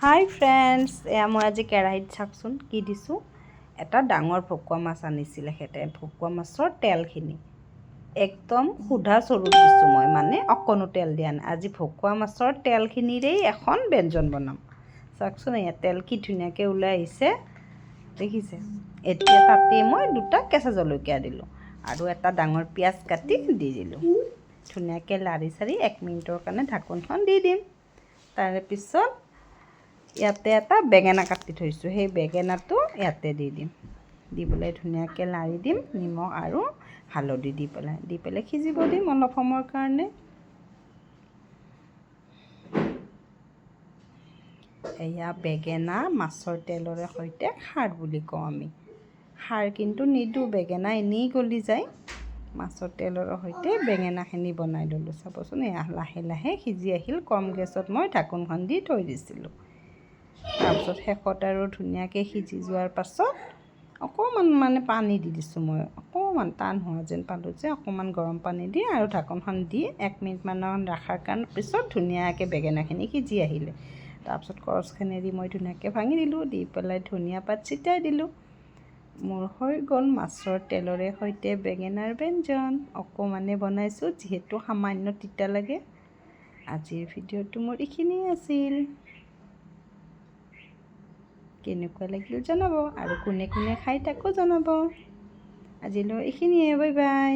হাই friends, মই আজি কেৰাহীত চাওকচোন কি দিছোঁ। এটা ডাঙৰ ভকুৱা মাছ আনিছিলে সেতে ভকুৱা মাছৰ তেলখিনি একদম সুধা চৰুত দিছোঁ মই, মানে অকণো তেল দিয়া নাই। আজি ভকুৱা মাছৰ তেলখিনিৰেই এখন ব্যঞ্জন বনাম। চাওকচোন এয়া তেল কি ধুনীয়াকৈ ওলাই আহিছে, দেখিছে। এতিয়া তাতেই মই 2টা কেঁচা জলকীয়া দিলোঁ আৰু এটা ডাঙৰ পিঁয়াজ কাটি দি দিলোঁ। ধুনীয়াকৈ লাৰি চাৰি 1 মিনিটৰ কাৰণে ঢাকোনখন দি দিম। তাৰে পিছত ইয়াতে এটা বেঙেনা কাটি থৈছোঁ, সেই বেঙেনাটো ইয়াতে দি দিম। দি পেলাই ধুনীয়াকৈ লাৰি দিম, নিমখ আৰু হালধি দি পেলাই সিজিব দিম অলপ সময়ৰ কাৰণে। এয়া বেঙেনা মাছৰ তেলৰে সৈতে খাৰ বুলি কওঁ আমি। খাৰ কিন্তু নিদিওঁ, বেঙেনা এনেই গলি যায়। মাছৰ তেলৰ সৈতে বেঙেনাখিনি বনাই ল'লোঁ। চাবচোন এয়া লাহে লাহে সিজি আহিল। কম গেছত মই ঢাকোনখন দি থৈ দিছিলোঁ। তাৰপিছত শেষত আৰু ধুনীয়াকৈ সিজি যোৱাৰ পাছত অকণমান পানী দি দিছোঁ মই, অকণমান টান হোৱা যেন পালোঁ যে অকণমান গৰম পানী দি আৰু ঢাকোনখন দি 1 মিনিটমান ৰখাৰ কাৰণে পিছত ধুনীয়াকৈ বেঙেনাখিনি সিজি আহিলে। তাৰপিছত কৰচখনেৰে মই ধুনীয়াকৈ ভাঙি দিলোঁ, দি পেলাই ধনিয়া পাত ছিটাই দিলোঁ। মোৰ হৈ গ'ল মাছৰ তেলৰে সৈতে বেঙেনাৰ ব্যঞ্জন। অকণমানে বনাইছোঁ যিহেতু সামান্য তিতা লাগে। আজিৰ ভিডিঅ'টো মোৰ এইখিনিয়ে আছিল। কেনেকুৱা লাগিল জনাব আৰু কোনে কোনে খাই তাকো জনাব। আজিলৈ এইখিনিয়ে, বাই বাই।